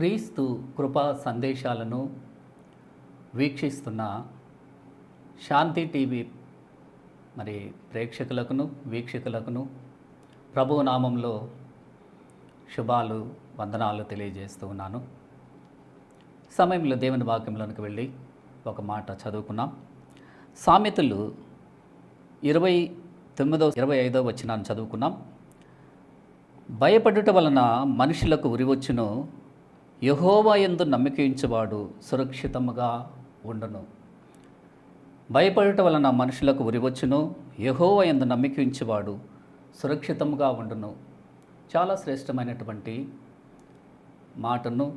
క్రీస్తు కృపా సందేశాలను వీక్షిస్తున్న శాంతి టీవీ ప్రేక్షకులకును వీక్షకులకును ప్రభువు నామంలో శుభాలు వందనాలు తెలియజేస్తూ ఉన్నాను. సమయంలో దేవుని వాక్యంలోనికి వెళ్ళి ఒక మాట చదువుకున్నాం. సామెతలు 29-25 వచనాన్ని చదువుకున్నాం. భయపడుట వలన మనుషులకు ఉరివచ్చును, యెహోవా యందు నమ్మకించువాడు సురక్షితముగా ఉండును. భయపడుట వలన మనుషులకు ఉరివచ్చును, యెహోవా యందు నమ్మకించువాడు సురక్షితముగా ఉండును. చాలా శ్రేష్టమైనటువంటి మాటను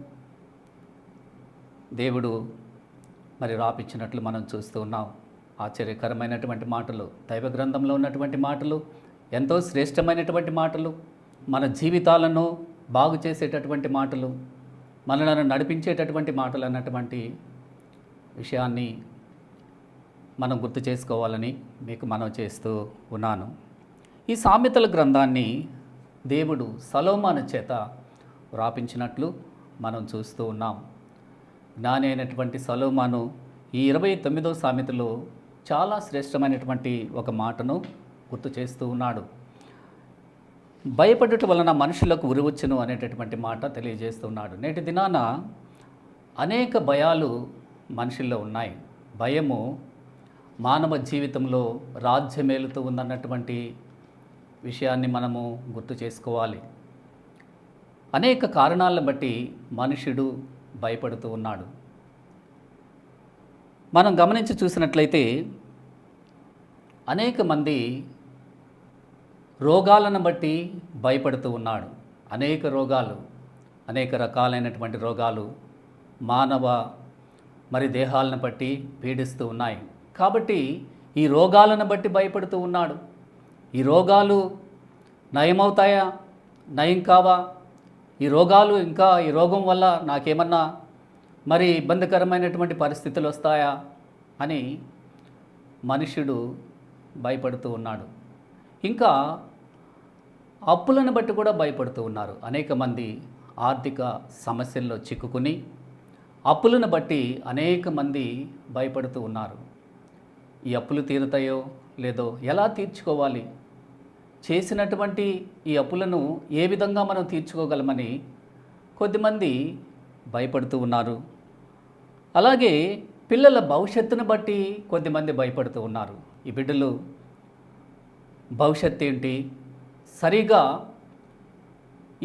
దేవుడు రాపించినట్లు మనం చూస్తూ ఉన్నాం. ఆశ్చర్యకరమైనటువంటి మాటలు, దైవ గ్రంథంలో ఉన్నటువంటి మాటలు, ఎంతో శ్రేష్టమైనటువంటి మాటలు, మన జీవితాలను బాగు చేసేటటువంటి మాటలు, మనలను నడిపించేటటువంటి మాటలు అన్నటువంటి విషయాన్ని మనం గుర్తు చేసుకోవాలని మీకు మనవి చేస్తూ ఉన్నాను. ఈ సామెతల గ్రంథాన్ని దేవుడు సొలొమోను చేత వ్రాపించినట్లు మనం చూస్తూ ఉన్నాం. జ్ఞాని అయినటువంటి సొలొమోను ఈ 29వ సామెతలో చాలా శ్రేష్టమైనటువంటి ఒక మాటను గుర్తు చేస్తూ ఉన్నాడు. భయపడుట వలన మనుషులకు ఉరివచ్చును అనేటటువంటి మాట తెలియజేస్తున్నాడు. నేటి దినాన అనేక భయాలు మనుషుల్లో ఉన్నాయి. భయము మానవ జీవితంలో రాజ్యమేలుతూ ఉందన్నటువంటి విషయాన్ని మనము గుర్తు చేసుకోవాలి. అనేక కారణాలను బట్టి మనుషుడు భయపడుతూ ఉన్నాడు. మనం గమనించి చూసినట్లయితే అనేక మంది రోగాలను బట్టి భయపడుతూ ఉన్నాడు. అనేక రోగాలు, అనేక రకాలైనటువంటి రోగాలు మానవ దేహాలను బట్టి పీడిస్తూ ఉన్నాయి. కాబట్టి ఈ రోగాలను బట్టి భయపడుతూ ఉన్నాడు. ఈ రోగాలు నయమవుతాయా, నయం కావా, ఈ రోగాలు ఇంకా ఈ రోగం వల్ల నాకేమన్నా ఇబ్బందికరమైనటువంటి పరిస్థితులు వస్తాయా అని మనుష్యుడు భయపడుతూ ఉన్నాడు. ఇంకా అప్పులను బట్టి కూడా భయపడుతూ ఉన్నారు. అనేక మంది ఆర్థిక సమస్యల్లో చిక్కుకుని అప్పులను బట్టి అనేక మంది భయపడుతూ ఉన్నారు. ఈ అప్పులు తీరుతాయో లేదో, ఎలా తీర్చుకోవాలి, చేసినటువంటి ఈ అప్పులను ఏ విధంగా మనం తీర్చుకోగలమని కొద్దిమంది భయపడుతూ ఉన్నారు. అలాగే పిల్లల భవిష్యత్తును బట్టి కొద్దిమంది భయపడుతూ ఉన్నారు. ఈ బిడ్డలు భవిష్యత్తు ఏంటి, సరిగా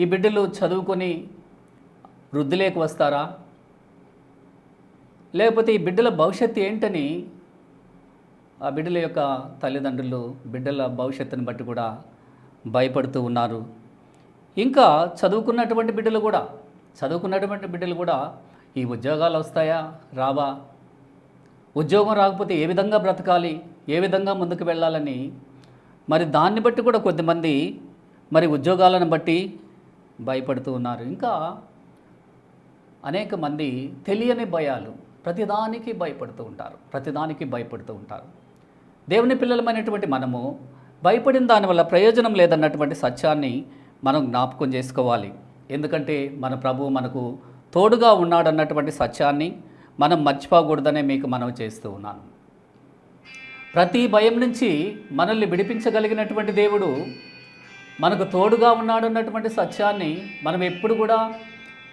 ఈ బిడ్డలు చదువుకొని వృద్ధిలోకి వస్తారా, లేకపోతే ఈ బిడ్డల భవిష్యత్తు ఏంటని ఆ బిడ్డల యొక్క తల్లిదండ్రులు బిడ్డల భవిష్యత్తుని బట్టి కూడా భయపడుతూ ఉన్నారు. ఇంకా చదువుకున్నటువంటి బిడ్డలు కూడా ఈ ఉద్యోగాలు వస్తాయా రావా, ఉద్యోగం రాకపోతే ఏ విధంగా బ్రతకాలి, ఏ విధంగా ముందుకు వెళ్ళాలని దాన్ని బట్టి కూడా కొద్దిమంది ఉద్యోగాలను బట్టి భయపడుతూ ఉన్నారు. ఇంకా అనేక మంది తెలియని భయాలు, ప్రతిదానికి భయపడుతూ ఉంటారు. దేవుని పిల్లలమైనటువంటి మనము భయపడిన దానివల్ల ప్రయోజనం లేదన్నటువంటి సత్యాన్ని మనం జ్ఞాపకం చేసుకోవాలి. ఎందుకంటే మన ప్రభువు మనకు తోడుగా ఉన్నాడన్నటువంటి సత్యాన్ని మనం మర్చిపోకూడదనే మీకు మనవి చేస్తూ ఉన్నాను. ప్రతి భయం నుంచి మనల్ని విడిపించగలిగినటువంటి దేవుడు మనకు తోడుగా ఉన్నాడన్నటువంటి సత్యాన్ని మనం ఎప్పుడు కూడా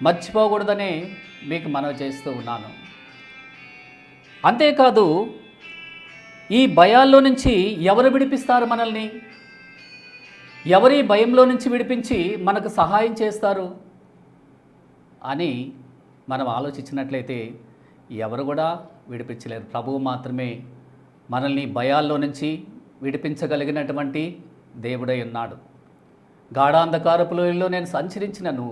మర్చిపోకూడదనే మీకు మనవి చేస్తూ ఉన్నాను. అంతేకాదు, ఈ భయాల్లో నుంచి ఎవరు విడిపిస్తారు మనల్ని, ఎవరి భయంలో నుంచి విడిపించి మనకు సహాయం చేస్తారు అని మనం ఆలోచించినట్లయితే ఎవరు కూడా విడిపించలేరు. ప్రభువు మాత్రమే మనల్ని భయాల్లో నుంచి విడిపించగలిగినటువంటి దేవుడై ఉన్నాడు. గాఢాంధకారపు లోయలో నేను సంచరించినను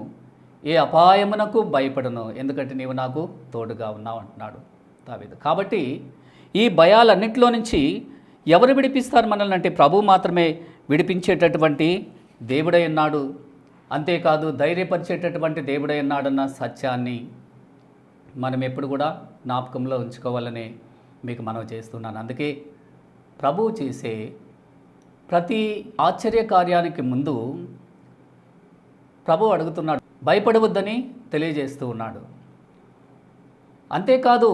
ఏ అపాయమునకు భయపడను, ఎందుకంటే నీవు నాకు తోడుగా ఉన్నావు అంటున్నాడు దావీదు. కాబట్టి ఈ భయాలన్నింటిలో నుంచి ఎవరు విడిపిస్తారు మనల్ని అంటే ప్రభువు మాత్రమే విడిపించేటటువంటి దేవుడై ఉన్నాడు. అంతేకాదు, ధైర్యపరిచేటటువంటి దేవుడై ఉన్నాడన్న సత్యాన్ని మనం ఎప్పుడు కూడా జ్ఞాపకంలో ఉంచుకోవాలని మీకు మనవి చేస్తున్నాను. అందుకే ప్రభువు చేసే ప్రతి ఆశ్చర్య కార్యానికి ముందు ప్రభువు అడుగుతున్నాడు, భయపడవద్దని తెలియజేస్తూ ఉన్నాడు. అంతేకాదు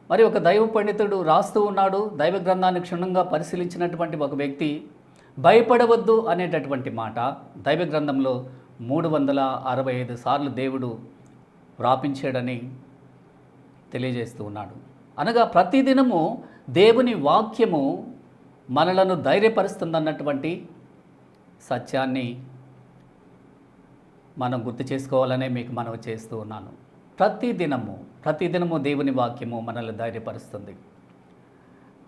మరి ఒక దైవ పండితుడు రాస్తూ ఉన్నాడు, దైవ గ్రంథాన్ని క్షుణ్ణంగా పరిశీలించినటువంటి ఒక వ్యక్తి భయపడవద్దు అనేటటువంటి మాట దైవ గ్రంథంలో 365 సార్లు దేవుడు వ్రాపించాడని తెలియజేస్తూ ఉన్నాడు. అనగా ప్రతిదినము దేవుని వాక్యము మనలను ధైర్యపరుస్తుందన్నటువంటి సత్యాన్ని మనం గుర్తు చేసుకోవాలనే మీకు మనవి చేస్తూ ఉన్నాను. ప్రతిదినము దేవుని వాక్యము మనల్ని ధైర్యపరుస్తుంది.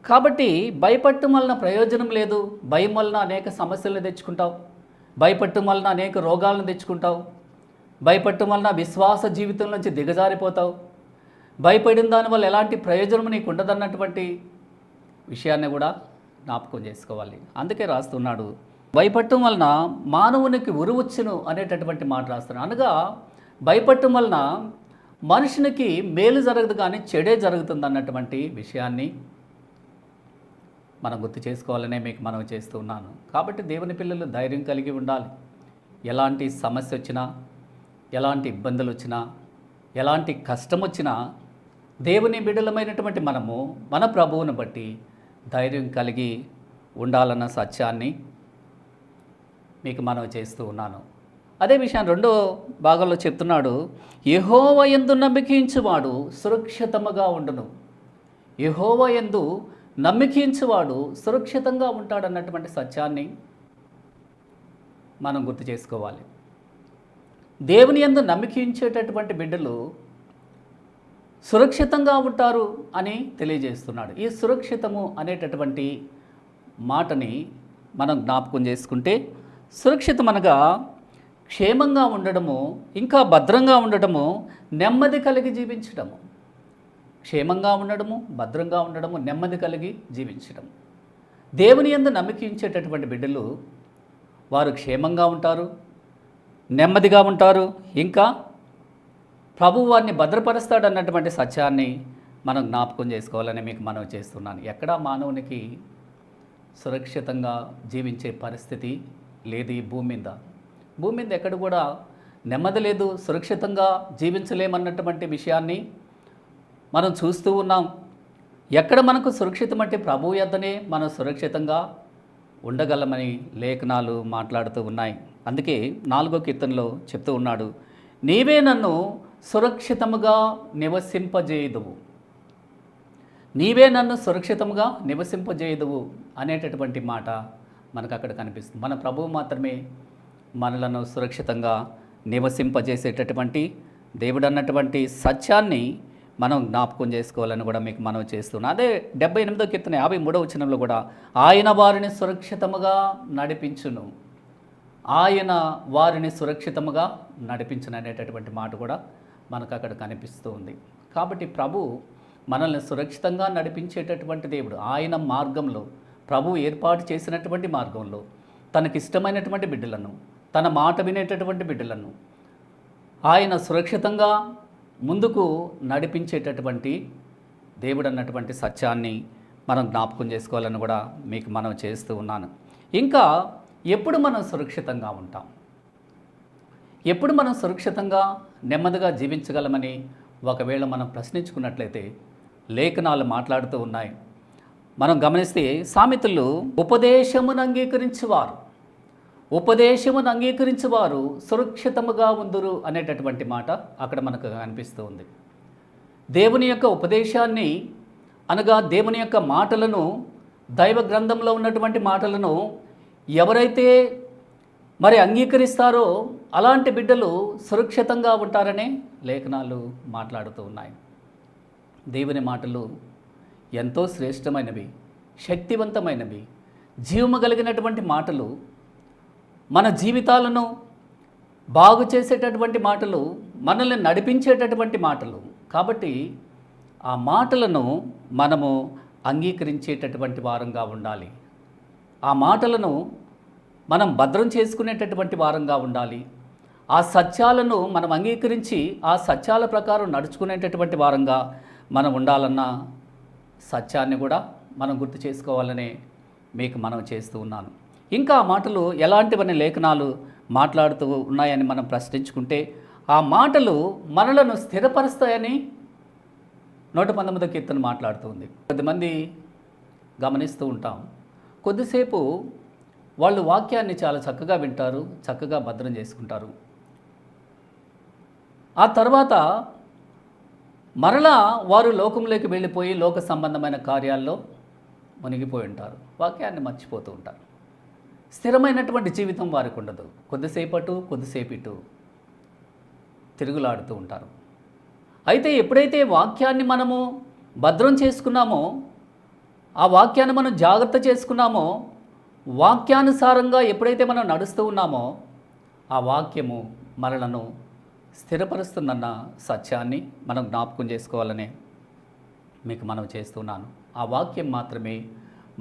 కాబట్టి భయపడటం వలన ప్రయోజనం లేదు. భయం వలన అనేక సమస్యలను తెచ్చుకుంటావు, భయపడటం వలన అనేక రోగాలను తెచ్చుకుంటావు, భయపడటం వలన విశ్వాస జీవితం నుంచి దిగజారిపోతావు, భయపడిన దానివల్ల ఎలాంటి ప్రయోజనం నీకు ఉండదన్నటువంటి విషయాన్ని కూడా జ్ఞాపకం చేసుకోవాలి. అందుకే రాస్తున్నాడు, భయపడటం వలన మానవునికి ఉరువచ్చును అనేటటువంటి మాట రాస్తున్నాడు. అనగా భయపడటం వలన మనుషునికి మేలు జరగదు కానీ చెడే జరుగుతుంది అన్నటువంటి విషయాన్ని మనం గుర్తు చేసుకోవాలనే మీకు మనం చేస్తూ ఉన్నాను. కాబట్టి దేవుని పిల్లలు ధైర్యం కలిగి ఉండాలి. ఎలాంటి సమస్య వచ్చినా, ఎలాంటి ఇబ్బందులు వచ్చినా, ఎలాంటి కష్టం వచ్చినా దేవుని బిడ్డలమైనటువంటి మనము మన ప్రభువును బట్టి ధైర్యం కలిగి ఉండాలన్న సత్యాన్ని మీకు మనం చేస్తూ ఉన్నాను. అదే విషయాన్ని రెండో భాగంలో చెప్తున్నాడు, యెహోవా యందు నమ్మకించువాడు సురక్షితముగా ఉండును. యెహోవా యందు నమ్మకించువాడు సురక్షితంగా ఉంటాడన్నటువంటి సత్యాన్ని మనం గుర్తు చేసుకోవాలి. దేవుని యందు నమ్మకించేటటువంటి బిడ్డలు సురక్షితంగా ఉంటారు అని తెలియజేస్తున్నాడు. ఈ సురక్షితము అనేటటువంటి మాటని మనం జ్ఞాపకం చేసుకుంటే, సురక్షితం అనగా క్షేమంగా ఉండడము, ఇంకా భద్రంగా ఉండడము, నెమ్మది కలిగి జీవించడము. క్షేమంగా ఉండడము, భద్రంగా ఉండడము, నెమ్మది కలిగి జీవించడం. దేవుని యందు నమ్మకించేటటువంటి బిడ్డలు వారు క్షేమంగా ఉంటారు, నెమ్మదిగా ఉంటారు, ఇంకా ప్రభువు వారిని భద్రపరుస్తాడన్నటువంటి సత్యాన్ని మనం జ్ఞాపకం చేసుకోవాలని మీకు మనవి చేస్తున్నాను. ఎక్కడా మానవునికి సురక్షితంగా జీవించే పరిస్థితి లేదు ఈ భూమి మీద. భూమి మీద ఎక్కడ కూడా నెమ్మది లేదు, సురక్షితంగా జీవించలేమన్నటువంటి విషయాన్ని మనం చూస్తూ ఉన్నాం. ఎక్కడ మనకు సురక్షితం అంటే ప్రభువు యొద్దనే మనం సురక్షితంగా ఉండగలమని లేఖనాలు మాట్లాడుతూ ఉన్నాయి. అందుకే 4వ కీర్తనలో చెప్తూ ఉన్నాడు, నీవే నన్ను సురక్షితముగా నివసింపజేయుదువు, నీవే నన్ను సురక్షితముగా నివసింపజేయుదువు అనేటటువంటి మాట మనకు అక్కడ కనిపిస్తుంది. మన ప్రభువు మాత్రమే మనలను సురక్షితంగా నివసింపజేసేటటువంటి దేవుడు అన్నటువంటి సత్యాన్ని మనం జ్ఞాపకం చేసుకోవాలని కూడా మీకు మనం చేస్తున్నాం. అదే 78వ కీర్తన 53వ వచనంలో కూడా, ఆయన వారిని సురక్షితముగా నడిపించును, ఆయన వారిని సురక్షితముగా నడిపించును అనేటటువంటి మాట కూడా మనకు అక్కడ కనిపిస్తూ ఉంది. కాబట్టి ప్రభు మనల్ని సురక్షితంగా నడిపించేటటువంటి దేవుడు. ఆయన మార్గంలో, ప్రభు ఏర్పాటు చేసినటువంటి మార్గంలో తనకిష్టమైనటువంటి బిడ్డలను, తన మాట వినేటటువంటి బిడ్డలను ఆయన సురక్షితంగా ముందుకు నడిపించేటటువంటి దేవుడు అన్నటువంటి సత్యాన్ని మనం జ్ఞాపకం చేసుకోవాలని కూడా మీకు మనం చేస్తూ ఉన్నాను. ఇంకా ఎప్పుడు మనం సురక్షితంగా ఉంటాం, ఎప్పుడు మనం సురక్షితంగా నెమ్మదిగా జీవించగలమని ఒకవేళ మనం ప్రశ్నించుకున్నట్లయితే లేఖనాలు మాట్లాడుతూ ఉన్నాయి. మనం గమనిస్తే సామెతలు ఉపదేశమును అంగీకరించువారు సురక్షితముగా ఉందురు అనేటటువంటి మాట అక్కడ మనకు కనిపిస్తూ ఉంది. దేవుని యొక్క ఉపదేశాన్ని అనగా దేవుని యొక్క మాటలను, దైవ గ్రంథంలో ఉన్నటువంటి మాటలను ఎవరైతే మరి అంగీకరిస్తారో అలాంటి బిడ్డలు సురక్షితంగా ఉంటారనే లేఖనాలు మాట్లాడుతూ ఉన్నాయి. దేవుని మాటలు ఎంతో శ్రేష్టమైనవి, శక్తివంతమైనవి, జీవము కలిగినటువంటి మాటలు, మన జీవితాలను బాగు చేసేటటువంటి మాటలు, మనల్ని నడిపించేటటువంటి మాటలు. కాబట్టి ఆ మాటలను మనము అంగీకరించేటటువంటి వారంగా ఉండాలి. ఆ మాటలను మనం భద్రం చేసుకునేటటువంటి వారంగా ఉండాలి. ఆ సత్యాలను మనం అంగీకరించి ఆ సత్యాల ప్రకారం నడుచుకునేటటువంటి వారంగా మనం ఉండాలన్న సత్యాన్ని కూడా మనం గుర్తు చేసుకోవాలనే మీకు మనం చేస్తూ ఉన్నాను. ఇంకా ఆ మాటలు ఎలాంటివన్నీ లేఖనాలు మాట్లాడుతూ ఉన్నాయని మనం ప్రశ్నించుకుంటే, ఆ మాటలు మనలను స్థిరపరుస్తాయని 119వ కీర్తన మాట్లాడుతుంది. కొద్దిమంది గమనిస్తూ ఉంటాం, కొద్దిసేపు వాళ్ళు వాక్యాన్ని చాలా చక్కగా వింటారు, చక్కగా భద్రం చేసుకుంటారు. ఆ తర్వాత మరలా వారు లోకంలోకి వెళ్ళిపోయి లోక సంబంధమైన కార్యాల్లో మునిగిపోయి ఉంటారు, వాక్యాన్ని మర్చిపోతూ ఉంటారు. స్థిరమైనటువంటి జీవితం వారికి ఉండదు. కొద్దిసేపు ఇటు తిరుగులాడుతూ ఉంటారు. అయితే ఎప్పుడైతే వాక్యాన్ని మనము భద్రం చేసుకున్నామో, ఆ వాక్యాన్ని మనం జాగ్రత్త చేసుకున్నామో, వాక్యానుసారంగా ఎప్పుడైతే మనం నడుస్తూ ఉన్నామో, ఆ వాక్యము మనలను స్థిరపరుస్తుందన్న సత్యాన్ని మనం జ్ఞాపకం చేసుకోవాలని మీకు మనం చేస్తున్నాను. ఆ వాక్యం మాత్రమే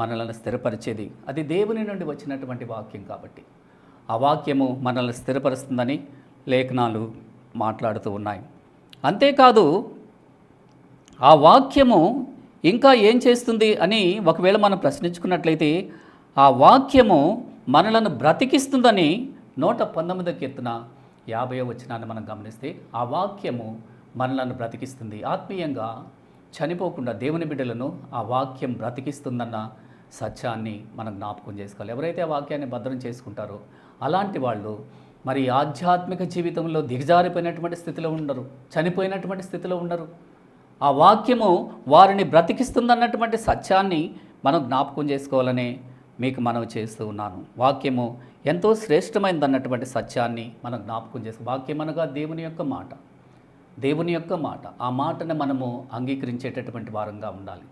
మనల్ని స్థిరపరిచేది. అది దేవుని నుండి వచ్చినటువంటి వాక్యం కాబట్టి ఆ వాక్యము మనల్ని స్థిరపరుస్తుందని లేఖనాలు మాట్లాడుతూ ఉన్నాయి. అంతేకాదు, ఆ వాక్యము ఇంకా ఏం చేస్తుంది అని ఒకవేళ మనం ప్రశ్నించుకున్నట్లయితే, ఆ వాక్యము మనలను బ్రతికిస్తుందని 119వ కీర్తన 50వ వచనాన్ని మనం గమనిస్తే, ఆ వాక్యము మనలను బ్రతికిస్తుంది. ఆత్మీయంగా చనిపోకుండా దేవుని బిడ్డలను ఆ వాక్యం బ్రతికిస్తుందన్న సత్యాన్ని మనం జ్ఞాపకం చేసుకోవాలి. ఎవరైతే ఆ వాక్యాన్ని భద్రం చేసుకుంటారో అలాంటి వాళ్ళు మరి ఆధ్యాత్మిక జీవితంలో దిగజారిపోయినటువంటి స్థితిలో ఉండరు, చనిపోయినటువంటి స్థితిలో ఉండరు. ఆ వాక్యము వారిని బ్రతికిస్తుందన్నటువంటి సత్యాన్ని మనం జ్ఞాపకం చేసుకోవాలని మీకు మనవి చేస్తూ ఉన్నాను. వాక్యము ఎంతో శ్రేష్టమైనదన్నటువంటి సత్యాన్ని మనం జ్ఞాపకం చేసుకో. వాక్యం అనగా దేవుని యొక్క మాట, దేవుని యొక్క మాట. ఆ మాటను మనము అంగీకరించేటటువంటి వారంగా ఉండాలి.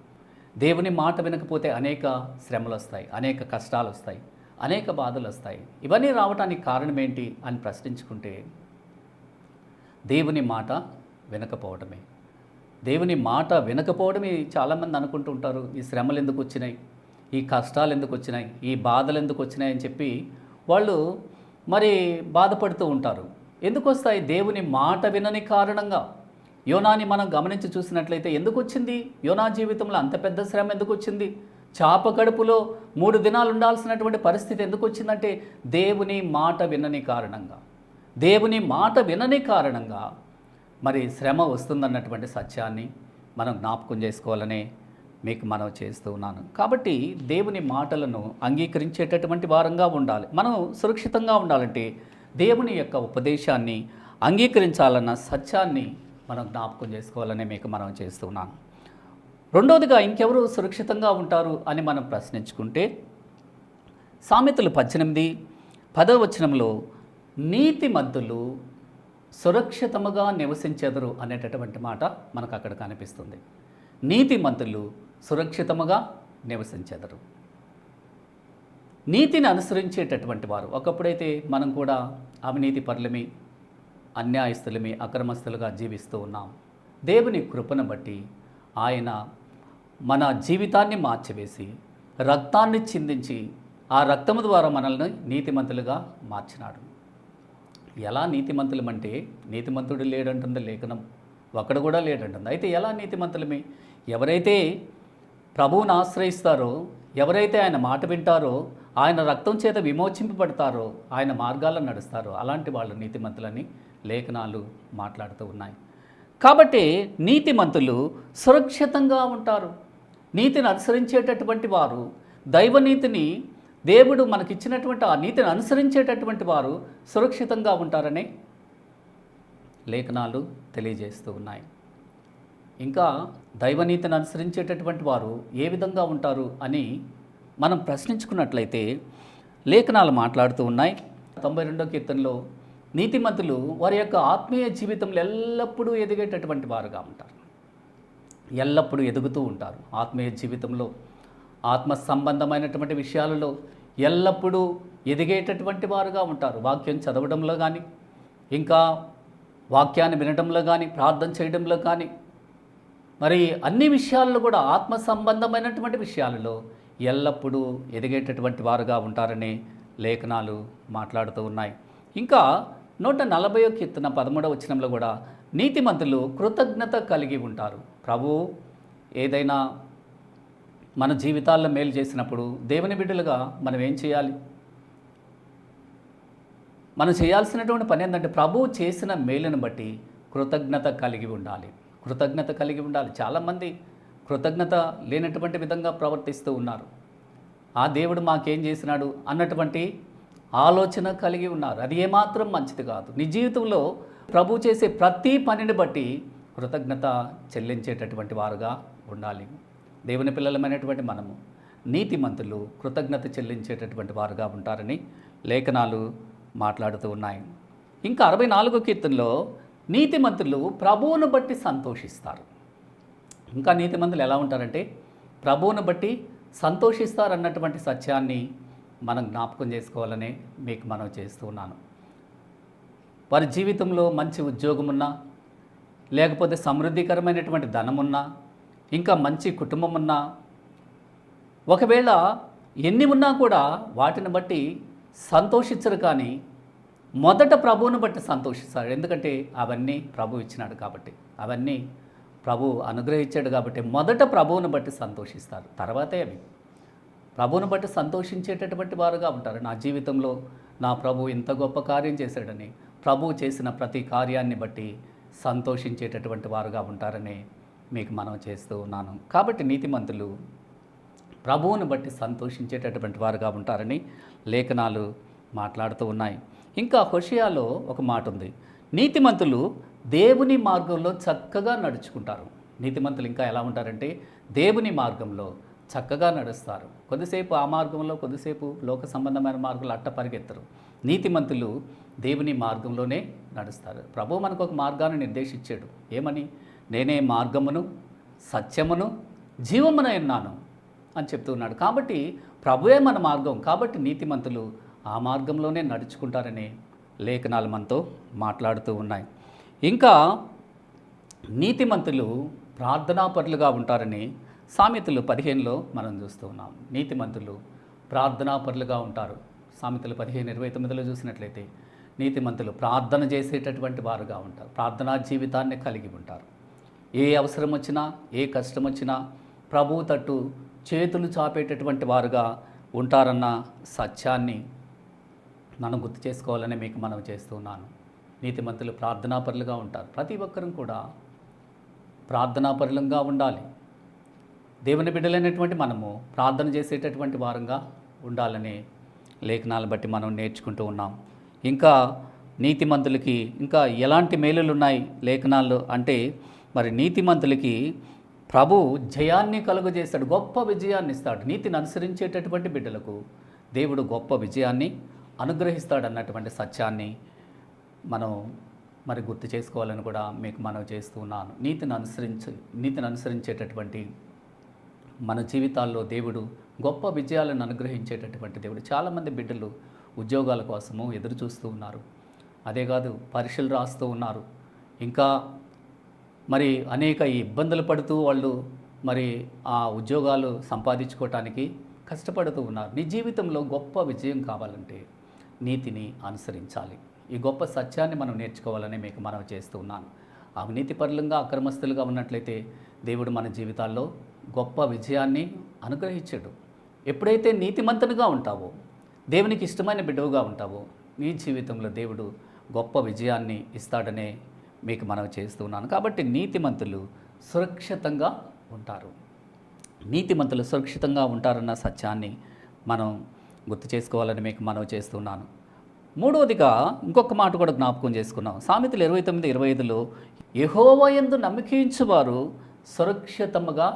దేవుని మాట వినకపోతే అనేక శ్రమలు వస్తాయి, అనేక కష్టాలు వస్తాయి, అనేక బాధలు వస్తాయి. ఇవన్నీ రావడానికి కారణం ఏంటి అని ప్రశ్నించుకుంటే, దేవుని మాట వినకపోవడమే. దేవుని మాట వినకపోవడమే. చాలామంది అనుకుంటూ ఉంటారు, ఈ శ్రమలు ఎందుకు వచ్చినాయి, ఈ కష్టాలు ఎందుకు వచ్చినాయి, ఈ బాధలు ఎందుకు వచ్చినాయి అని చెప్పి వాళ్ళు మరి బాధపడుతూ ఉంటారు. ఎందుకు వస్తాయి? దేవుని మాట వినని కారణంగా. యోనాని మనం గమనించి చూసినట్లయితే ఎందుకు వచ్చింది యోనా జీవితంలో అంత పెద్ద శ్రమ? ఎందుకు వచ్చింది? చాప కడుపులో 3 దినాలు ఉండాల్సినటువంటి పరిస్థితి ఎందుకు వచ్చిందంటే దేవుని మాట వినని కారణంగా. దేవుని మాట వినని కారణంగా మరి శ్రమ వస్తుందన్నటువంటి సత్యాన్ని మనం జ్ఞాపకం చేసుకోవాలనే మీకు మనం చేస్తూ ఉన్నాను. కాబట్టి దేవుని మాటలను అంగీకరించేటటువంటి వారంగా ఉండాలి. మనం సురక్షితంగా ఉండాలంటే దేవుని యొక్క ఉపదేశాన్ని అంగీకరించాలన్న సత్యాన్ని మనం జ్ఞాపకం చేసుకోవాలని మీకు మనం చేస్తున్నాను. రెండవదిగా ఇంకెవరు సురక్షితంగా ఉంటారు అని మనం ప్రశ్నించుకుంటే, సామెతలు 18:10 వచనంలో నీతిమంతులు సురక్షితముగా నివసించెదరు అనేటటువంటి మాట మనకు అక్కడ కనిపిస్తుంది. నీతిమంతులు సురక్షితముగా నివసించెదరు. నీతిని అనుసరించేటటువంటి వారు. ఒకప్పుడైతే మనం కూడా అవినీతి పరులమి, అన్యాయస్తులమి, అక్రమస్తులుగా జీవిస్తూ ఉన్నాం. దేవుని కృపను బట్టి ఆయన మన జీవితాన్ని మార్చివేసి రక్తాన్ని చిందించి ఆ రక్తము ద్వారా మనల్ని నీతిమంతులుగా మార్చినాడు. ఎలా నీతిమంతులమంటే, నీతిమంతుడు లేడంటుంది లేఖనం, ఒకడు కూడా లేడంటుంది. అయితే ఎలా నీతిమంతులమే? ఎవరైతే ప్రభువుని ఆశ్రయిస్తారో, ఎవరైతే ఆయన మాట వింటారో, ఆయన రక్తం చేత విమోచింపబడతారో, ఆయన మార్గాల్లో నడుస్తారో అలాంటి వాళ్ళు నీతిమంతులని లేఖనాలు మాట్లాడుతూ ఉన్నాయి. కాబట్టి నీతిమంతులు సురక్షితంగా ఉంటారు. నీతిని అనుసరించేటటువంటి వారు, దైవనీతిని దేవుడు మనకిచ్చినటువంటి ఆ నీతిని అనుసరించేటటువంటి వారు సురక్షితంగా ఉంటారని లేఖనాలు తెలియజేస్తూ ఉన్నాయి. ఇంకా దైవనీతిని అనుసరించేటటువంటి వారు ఏ విధంగా ఉంటారు అని మనం ప్రశ్నించుకున్నట్లయితే లేఖనాలు మాట్లాడుతూ ఉన్నాయి. 92వ కీర్తనలో నీతిమంతులు వారి యొక్క ఆత్మీయ జీవితంలో ఎల్లప్పుడూ ఎదిగేటటువంటి వారుగా ఉంటారు. ఎల్లప్పుడూ ఎదుగుతూ ఉంటారు. ఆత్మీయ జీవితంలో, ఆత్మ సంబంధమైనటువంటి విషయాలలో ఎల్లప్పుడూ ఎదిగేటటువంటి వారుగా ఉంటారు. వాక్యం చదవడంలో కానీ, ఇంకా వాక్యాన్ని వినడంలో కానీ, ప్రార్థన చేయడంలో కానీ, మరి అన్ని విషయాల్లో కూడా ఆత్మ సంబంధమైనటువంటి విషయాలలో ఎల్లప్పుడూ ఎదిగేటటువంటి వారుగా ఉంటారని లేఖనాలు మాట్లాడుతూ ఉన్నాయి. ఇంకా 140వ కీర్తన 13వ వచనంలో కూడా నీతిమంతులు కృతజ్ఞత కలిగి ఉంటారు. ప్రభు ఏదైనా మన జీవితాల్లో మేలు చేసినప్పుడు దేవుని బిడ్డలుగా మనం ఏం చేయాలి? మనం చేయాల్సినటువంటి పని ఏంటంటే ప్రభువు చేసిన మేలును బట్టి కృతజ్ఞత కలిగి ఉండాలి. కృతజ్ఞత కలిగి ఉండాలి. చాలామంది కృతజ్ఞత లేనటువంటి విధంగా ప్రవర్తిస్తూ ఉన్నారు. ఆ దేవుడు మాకేం చేసినాడు అన్నటువంటి ఆలోచన కలిగి ఉన్నారు. అది ఏమాత్రం మంచిది కాదు. నీ జీవితంలో ప్రభు చేసే ప్రతి పనిని బట్టి కృతజ్ఞత చెల్లించేటటువంటి వారుగా ఉండాలి. దేవుని పిల్లలమైనటువంటి మనము నీతిమంతులు కృతజ్ఞత చెల్లించేటటువంటి వారుగా ఉంటారని లేఖనాలు మాట్లాడుతూ ఉన్నాయి. ఇంకా 64వ కీర్తనలో నీతిమంతులు ప్రభువును బట్టి సంతోషిస్తారు. ఇంకా నీతిమంతులు ఎలా ఉంటారంటే ప్రభువును బట్టి సంతోషిస్తారన్నటువంటి సత్యాన్ని మనం జ్ఞాపకం చేసుకోవాలని మీకు మనం చేస్తూ ఉన్నాను. వారి జీవితంలో మంచి ఉద్యోగం ఉన్నా, లేకపోతే సమృద్ధికరమైనటువంటి ధనమున్నా, ఇంకా మంచి కుటుంబం ఉన్నా, ఒకవేళ ఎన్ని ఉన్నా కూడా వాటిని బట్టి సంతోషించరు. కానీ మొదట ప్రభువును బట్టి సంతోషిస్తారు. ఎందుకంటే అవన్నీ ప్రభు ఇచ్చినాడు కాబట్టి, అవన్నీ ప్రభు అనుగ్రహించాడు కాబట్టి మొదట ప్రభువును బట్టి సంతోషిస్తారు. తర్వాతే అవి ప్రభువును బట్టి సంతోషించేటటువంటి వారుగా ఉంటారు. నా జీవితంలో నా ప్రభు ఇంత గొప్ప కార్యం చేశాడని, ప్రభువు చేసిన ప్రతి కార్యాన్ని బట్టి సంతోషించేటటువంటి వారుగా ఉంటారని మీకు మనం చేస్తూ ఉన్నాను. కాబట్టి నీతిమంతులు ప్రభువును బట్టి సంతోషించేటటువంటి వారుగా ఉంటారని లేఖనాలు మాట్లాడుతూ ఉన్నాయి. ఇంకా హోషేయలో ఒక మాట ఉంది, నీతిమంతులు దేవుని మార్గంలో చక్కగా నడుచుకుంటారు. నీతిమంతులు ఇంకా ఎలా ఉంటారంటే దేవుని మార్గంలో చక్కగా నడుస్తారు. కొద్దిసేపు ఆ మార్గంలో, కొద్దిసేపు లోక సంబంధమైన మార్గంలో అట్ట పరిగెత్తరు. నీతిమంతులు దేవుని మార్గంలోనే నడుస్తారు. ప్రభు మనకు ఒక మార్గాన్ని నిర్దేశించాడు. ఏమని? నేనే మార్గమును సత్యమును జీవమునై ఉన్నాను అని చెప్తూ ఉన్నాడు. కాబట్టి ప్రభువే మన మార్గం. కాబట్టి నీతిమంతులు ఆ మార్గంలోనే నడుచుకుంటారని లేఖనాలు మనతో మాట్లాడుతూ ఉన్నాయి. ఇంకా నీతిమంతులు ప్రార్థనాపరులుగా ఉంటారని సామెతలు 15లో మనం చూస్తూ ఉన్నాం. నీతిమంతులు ప్రార్థనాపరులుగా ఉంటారు. సామెతలు 15:29లో చూసినట్లయితే నీతిమంతులు ప్రార్థన చేసేటటువంటి వారుగా ఉంటారు. ప్రార్థనా జీవితాన్ని కలిగి ఉంటారు. ఏ అవసరం వచ్చినా, ఏ కష్టం వచ్చినా ప్రభువు తట్టు చేతులు చాపేటటువంటి వారుగా ఉంటారన్న సత్యాన్ని మనం గుర్తు చేసుకోవాలని మీకు మనం చేస్తున్నాను. నీతిమంతులు ప్రార్థనాపరులుగా ఉంటారు. ప్రతి ఒక్కరూ కూడా ప్రార్థనాపరులంగా ఉండాలి. దేవుని బిడ్డలైనటువంటి మనము ప్రార్థన చేసేటటువంటి వారంగా ఉండాలని లేఖనాలను బట్టి మనం నేర్చుకుంటూ ఉన్నాం. ఇంకా నీతిమంతులకి ఇంకా ఎలాంటి మేలులు ఉన్నాయి లేఖనాల్లో అంటే, మరి నీతిమంతులకి ప్రభు జయాన్ని కలుగజేస్తాడు, గొప్ప విజయాన్ని ఇస్తాడు. నీతిని అనుసరించేటటువంటి బిడ్డలకు దేవుడు గొప్ప విజయాన్ని అనుగ్రహిస్తాడు అన్నటువంటి సత్యాన్ని మనం మరి గుర్తు చేసుకోవాలని కూడా మీకు మనం చేస్తూ ఉన్నాను. నీతిని అనుసరించేటటువంటి మన జీవితాల్లో దేవుడు గొప్ప విజయాలను అనుగ్రహించేటటువంటి దేవుడు. చాలామంది బిడ్డలు ఉద్యోగాల కోసము ఎదురు చూస్తూ ఉన్నారు. అదే కాదు, పరీక్షలు రాస్తూ ఉన్నారు. ఇంకా మరి అనేక ఇబ్బందులు పడుతూ వాళ్ళు మరి ఆ ఉద్యోగాలు సంపాదించుకోవటానికి కష్టపడుతూ ఉన్నారు. నీ జీవితంలో గొప్ప విజయం కావాలంటే నీతిని అనుసరించాలి. ఈ గొప్ప సత్యాన్ని మనం నేర్చుకోవాలని మీకు మనం చేస్తూ ఉన్నాను. అవినీతిపరులంగా అక్రమస్తులుగా ఉన్నట్లయితే దేవుడు మన జీవితాల్లో గొప్ప విజయాన్ని అనుగ్రహించాడు. ఎప్పుడైతే నీతిమంతునిగా ఉంటావో, దేవునికి ఇష్టమైన బిడ్డవుగా ఉంటావో, నీ జీవితంలో దేవుడు గొప్ప విజయాన్ని ఇస్తాడనే మీకు మనం చేస్తున్నాను. కాబట్టి నీతిమంతులు సురక్షితంగా ఉంటారు. నీతిమంతులు సురక్షితంగా ఉంటారన్న సత్యాన్ని మనం గుర్తు చేసుకోవాలని మీకు మనం చేస్తున్నాను. మూడవదిగా ఇంకొక మాట కూడా జ్ఞాపకం చేసుకున్నాం. సామెతలు 29:25లో యెహోవా యందు నమ్మకించువారు సురక్షితముగా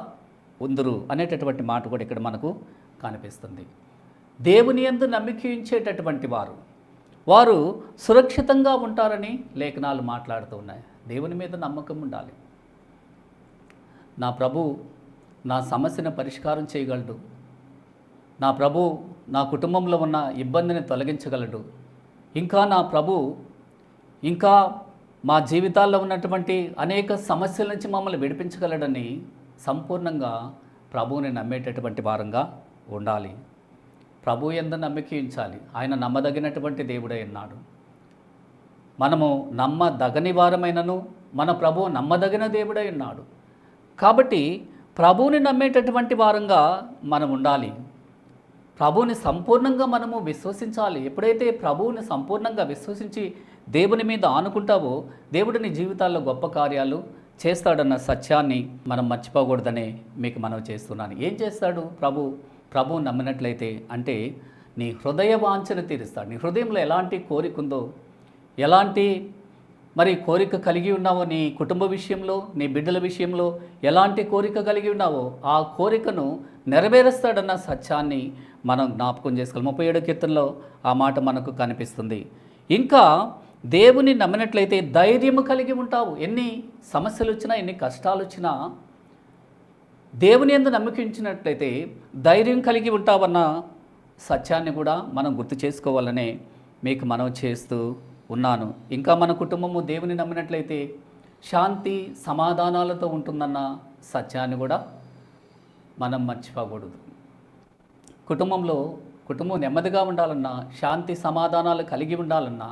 ఉందురు అనేటటువంటి మాట కూడా ఇక్కడ మనకు కనిపిస్తుంది. దేవుని యందు నమ్మకించేటటువంటి వారు సురక్షితంగా ఉంటారని లేఖనాలు మాట్లాడుతూ ఉన్నాయి. దేవుని మీద నమ్మకం ఉండాలి. నా ప్రభు నా సమస్యను పరిష్కారం చేయగలడు, నా ప్రభు నా కుటుంబంలో ఉన్న ఇబ్బందిని తొలగించగలడు, ఇంకా నా ప్రభు ఇంకా మా జీవితాల్లో ఉన్నటువంటి అనేక సమస్యల నుంచి మమ్మల్ని విడిపించగలడని సంపూర్ణంగా ప్రభువుని నమ్మేటటువంటి వారంగా ఉండాలి. ప్రభు యందు నమ్మకించాలి. ఆయన నమ్మదగినటువంటి దేవుడై ఉన్నాడు. మనము నమ్మదగని వారమైనను మన ప్రభువు నమ్మదగిన దేవుడై ఉన్నాడు. కాబట్టి ప్రభువుని నమ్మేటటువంటి వారంగా మనం ఉండాలి. ప్రభువుని సంపూర్ణంగా మనము విశ్వసించాలి. ఎప్పుడైతే ప్రభువుని సంపూర్ణంగా విశ్వసించి దేవుని మీద ఆనుకుంటావో దేవుడు నీ జీవితాల్లో గొప్ప కార్యాలు చేస్తాడన్న సత్యాన్ని మనం మర్చిపోకూడదనే మీకు మనవి చేస్తున్నాను. ఏం చేస్తాడు ప్రభువు నమ్మినట్లయితే అంటే నీ హృదయ వాంఛను తీరుస్తాడు. నీ హృదయంలో ఎలాంటి కోరిక ఉందో, ఎలాంటి కోరిక కలిగి ఉన్నావో, నీ కుటుంబ విషయంలో, నీ బిడ్డల విషయంలో ఎలాంటి కోరిక కలిగి ఉన్నావో ఆ కోరికను నెరవేరుస్తాడన్న సత్యాన్ని మనం జ్ఞాపకం చేసుకోవాలి. 37 కీర్తనలో ఆ మాట మనకు కనిపిస్తుంది. ఇంకా దేవుని నమ్మినట్లయితే ధైర్యము కలిగి ఉంటావు. ఎన్ని సమస్యలు వచ్చినా, ఎన్ని కష్టాలు వచ్చినా దేవుని యందు నమ్మకించినట్లయితే ధైర్యం కలిగి ఉంటావన్న సత్యాన్ని కూడా మనం గుర్తు చేసుకోవాలనే మీకు మనవి చేస్తూ ఉన్నాను. ఇంకా మన కుటుంబము దేవుని నమ్మినట్లయితే శాంతి సమాధానాలతో ఉంటుందన్న సత్యాన్ని కూడా మనం మర్చిపోకూడదు. కుటుంబం నెమ్మదిగా ఉండాలన్నా, శాంతి సమాధానాలు కలిగి ఉండాలన్నా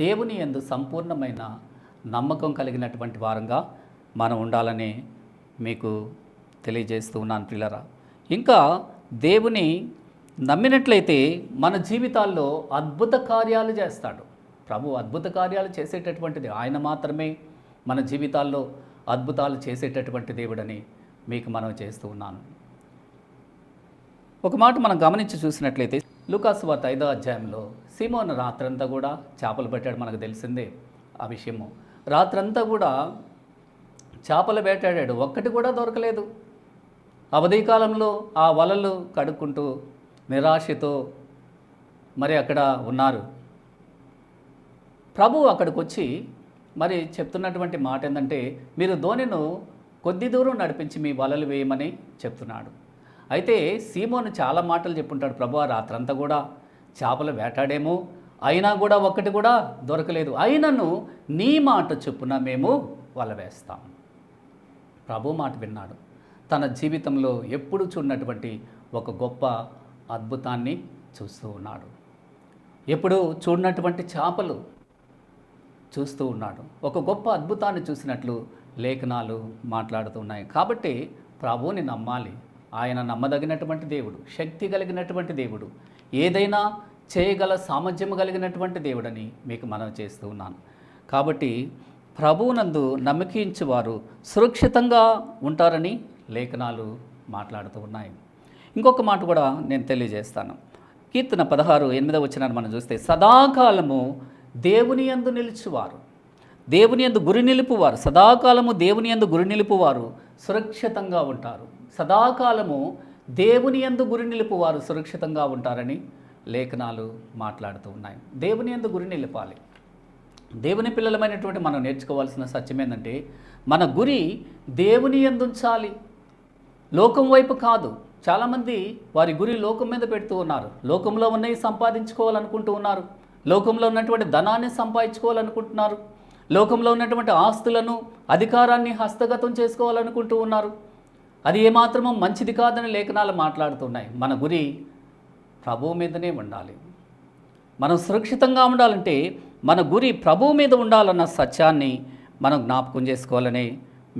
దేవుని యందు సంపూర్ణమైన నమ్మకం కలిగినటువంటి వారంగా మనం ఉండాలని మీకు తెలియజేస్తూ ఉన్నాను ప్రియులారా. ఇంకా దేవుని నమ్మినట్లయితే మన జీవితాల్లో అద్భుత కార్యాలు చేస్తాడు. ప్రభు అద్భుత కార్యాలు చేసేటటువంటిది ఆయన మాత్రమే. మన జీవితాల్లో అద్భుతాలు చేసేటటువంటి దేవుడని మీకు మనం చేస్తూ ఉన్నాను. ఒక మాట మనం గమనించి చూసినట్లయితే లూకాసు వార్త 5వ అధ్యాయంలో సీమోను రాత్రంతా కూడా చేపలు పట్టాడు. మనకు తెలిసిందే ఆ విషయము. రాత్రంతా కూడా చేపలు వేటాడాడు, ఒక్కటి కూడా దొరకలేదు. అవధికాలంలో ఆ వలలు కడుక్కుంటూ నిరాశతో అక్కడ ఉన్నారు. ప్రభు అక్కడికి వచ్చి చెప్తున్నటువంటి మాట ఏంటంటే, మీరు ధోనిను కొద్ది దూరం నడిపించి మీ వలలు వేయమని చెప్తున్నాడు. అయితే సీమోను చాలా మాటలు చెప్పుంటాడు, ప్రభువా రాత్రంతా కూడా చేపలు వేటాడేమో, అయినా కూడా ఒక్కటి కూడా దొరకలేదు, అయినను నీ మాట చొప్పున మేము వల వేస్తాం. ప్రభు మాట విన్నాడు. తన జీవితంలో ఎప్పుడు చూడనటువంటి ఒక గొప్ప అద్భుతాన్ని చూస్తూ ఉన్నాడు. ఎప్పుడు చూడనటువంటి చేపలు చూస్తూ ఉన్నాడు. ఒక గొప్ప అద్భుతాన్ని చూసినట్లు లేఖనాలు మాట్లాడుతున్నాయి. కాబట్టి ప్రభువుని నమ్మాలి. ఆయన నమ్మదగినటువంటి దేవుడు, శక్తి కలిగినటువంటి దేవుడు, ఏదైనా చేయగల సామర్థ్యం కలిగినటువంటి దేవుడని మీకు మనవి చేస్తూ ఉన్నాను. కాబట్టి ప్రభువునందు నమ్మకించేవారు సురక్షితంగా ఉంటారని లేఖనాలు మాట్లాడుతూ ఉన్నాయి. ఇంకొక మాట కూడా నేను తెలియజేస్తాను. కీర్తన 16:8 వచనాన్ని మనం చూస్తే, సదాకాలము దేవుని యందు నిలిచేవారు, దేవుని యందు గురి నిలుపువారు, సదాకాలము దేవుని యందు గురి నిలుపువారు సురక్షితంగా ఉంటారు. సదాకాలము దేవుని యందు గురి నిలుపువారు సురక్షితంగా ఉంటారని లేఖనాలు మాట్లాడుతూ ఉన్నాయి. దేవుని యందు గురి నిలపాలి. దేవుని పిల్లలమైనటువంటి మనం నేర్చుకోవాల్సిన సత్యం ఏంటంటే, మన గురి దేవుని యందు ఉంచాలి, లోకం వైపు కాదు. చాలామంది వారి గురి లోకం మీద పెడుతూ ఉన్నారు. లోకంలో ఉన్నవి సంపాదించుకోవాలనుకుంటూ ఉన్నారు, లోకంలో ఉన్నటువంటి ధనాన్ని సంపాదించుకోవాలనుకుంటున్నారు, లోకంలో ఉన్నటువంటి ఆస్తులను అధికారాన్ని హస్తగతం చేసుకోవాలనుకుంటూ ఉన్నారు. అది ఏమాత్రమో మంచిది కాదని లేఖనాలు మాట్లాడుతున్నాయి. మన గురి ప్రభువు మీదనే ఉండాలి. మనం సురక్షితంగా ఉండాలంటే మన గురి ప్రభువు మీద ఉండాలన్న సత్యాన్ని మనం జ్ఞాపకం చేసుకోవాలని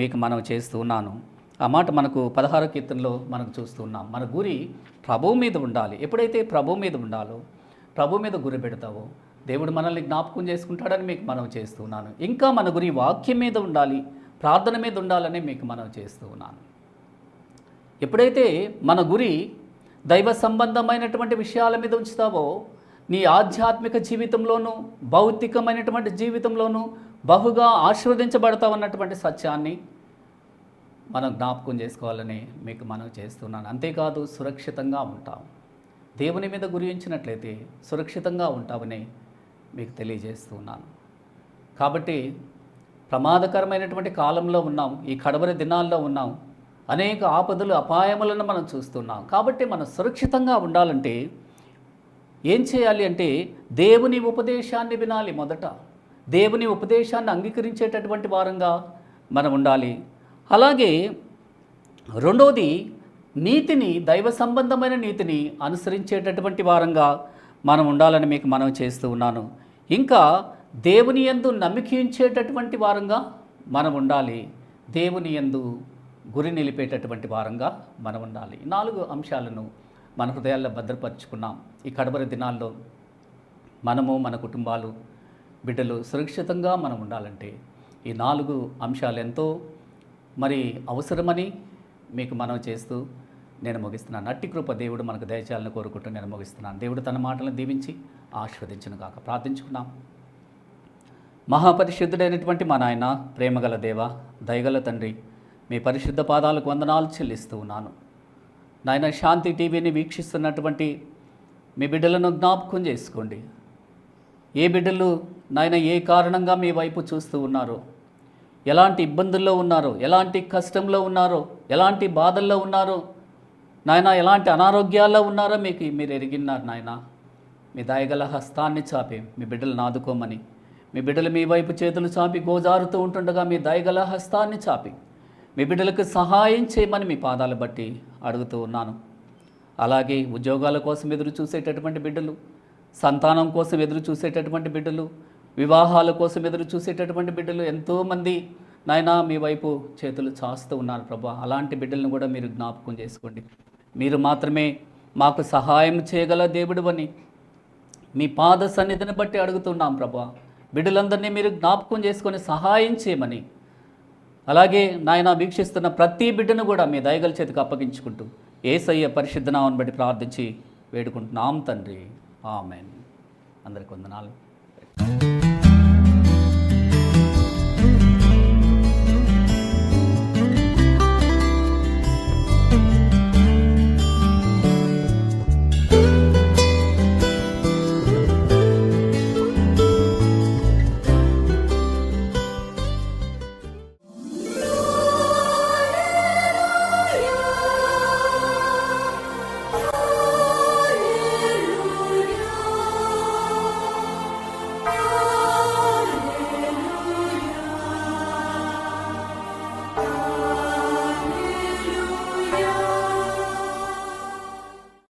మీకు మనం చేస్తూ ఉన్నాను. ఆ మాట మనకు 16వ కీర్తనలో మనకు చూస్తూ ఉన్నాం. మన గురి ప్రభువు మీద ఉండాలి. ఎప్పుడైతే ప్రభువు మీద ఉండాలో, ప్రభు మీద గురి పెడతావో దేవుడు మనల్ని జ్ఞాపకం చేసుకుంటాడని మీకు మనం చేస్తూ ఉన్నాను. ఇంకా మన గురి వాక్యం మీద ఉండాలి, ప్రార్థన మీద ఉండాలని మీకు మనం చేస్తూ ఉన్నాను. ఎప్పుడైతే మన గురి దైవ సంబంధమైనటువంటి విషయాల మీద ఉంచుతావో, నీ ఆధ్యాత్మిక జీవితంలోనూ భౌతికమైనటువంటి జీవితంలోనూ బహుగా ఆశీర్వదించబడతావన్నటువంటి సత్యాన్ని మనం జ్ఞాపకం చేసుకోవాలని మీకు మనం చేస్తున్నాను. అంతేకాదు సురక్షితంగా ఉంటాం. దేవుని మీద గురి ఉంచినట్లయితే సురక్షితంగా ఉంటామని మీకు తెలియజేస్తున్నాను. కాబట్టి ప్రమాదకరమైనటువంటి కాలంలో ఉన్నాం, ఈ కడవరి దినాల్లో ఉన్నాం, అనేక ఆపదలు అపాయములను మనం చూస్తున్నాం. కాబట్టి మనం సురక్షితంగా ఉండాలంటే ఏం చేయాలి అంటే దేవుని ఉపదేశాన్ని వినాలి. మొదట దేవుని ఉపదేశాన్ని అంగీకరించేటటువంటి వారంగా మనం ఉండాలి. అలాగే రెండవది నీతిని, దైవ సంబంధమైన నీతిని అనుసరించేటటువంటి వారంగా మనం ఉండాలని మీకు మనం చేస్తూ ఉన్నాను. ఇంకా దేవుని యందు నమ్మకించేటటువంటి వారంగా మనం ఉండాలి. దేవుని యందు గురి నిలిపేటటువంటి వారంగా మనం ఉండాలి. 4 అంశాలను మన హృదయాల్లో భద్రపరుచుకున్నాం. ఈ కడవరి దినాల్లో మనము, మన కుటుంబాలు, బిడ్డలు సురక్షితంగా మనం ఉండాలంటే ఈ 4 అంశాలు ఎంతో మరి అవసరమని మీకు మనవి చేస్తూ నేను ముగిస్తున్నాను. అట్టి కృప దేవుడు మనకు దయచేయాలని కోరుకుంటూ నేను ముగిస్తున్నాను. దేవుడు తన మాటలను దీవించి ఆశీర్వదించును గాక. ప్రార్థించుకున్నాం. మహాపరిశుద్ధుడైనటువంటి మా నాయన, ప్రేమగల దేవ, దయగల తండ్రి, మీ పరిశుద్ధ పాదాలకు వందనాలు చెల్లిస్తూ ఉన్నాను. నాయన, శాంతి టీవీని వీక్షిస్తున్నటువంటి మీ బిడ్డలను జ్ఞాపకం చేసుకోండి. ఏ బిడ్డలు నాయన ఏ కారణంగా మీ వైపు చూస్తూ ఉన్నారో, ఎలాంటి ఇబ్బందుల్లో ఉన్నారో, ఎలాంటి కష్టంలో ఉన్నారో, ఎలాంటి బాధల్లో ఉన్నారో నాయన, ఎలాంటి అనారోగ్యాల్లో ఉన్నారో మీరు ఎరిగిన్నారు నాయన. మీ దయగల హస్తాన్ని చాపి మీ బిడ్డలను ఆదుకోమని, మీ బిడ్డలు మీ వైపు చేతులు చాపి గోజారుతూ ఉంటుండగా మీ దయగల హస్తాన్ని చాపి మీ బిడ్డలకు సహాయం చేయమని మీ పాదాలు బట్టి అడుగుతూ ఉన్నాను. అలాగే ఉద్యోగాల కోసం ఎదురు చూసేటటువంటి బిడ్డలు, సంతానం కోసం ఎదురు చూసేటటువంటి బిడ్డలు, వివాహాల కోసం ఎదురు చూసేటటువంటి బిడ్డలు ఎంతోమంది నాయన మీ వైపు చేతులు చాస్తూ ఉన్నారు ప్రభా. అలాంటి బిడ్డలను కూడా మీరు జ్ఞాపకం చేసుకోండి. మీరు మాత్రమే మాకు సహాయం చేయగల దేవుడు అని మీ పాద సన్నిధిని బట్టి అడుగుతున్నాం ప్రభా. బిడ్డలందరినీ మీరు జ్ఞాపకం చేసుకొని సహాయం చేయమని, అలాగే నాయన వీక్షిస్తున్న ప్రతి బిడ్డను కూడా మీ దయగల చేతికి అప్పగించుకుంటూ యేసయ్య పరిశుద్ధ నామమును బట్టి ప్రార్థించి వేడుకుంటున్నాం తండ్రి. ఆమెన్. అందరికీ వందనాలు.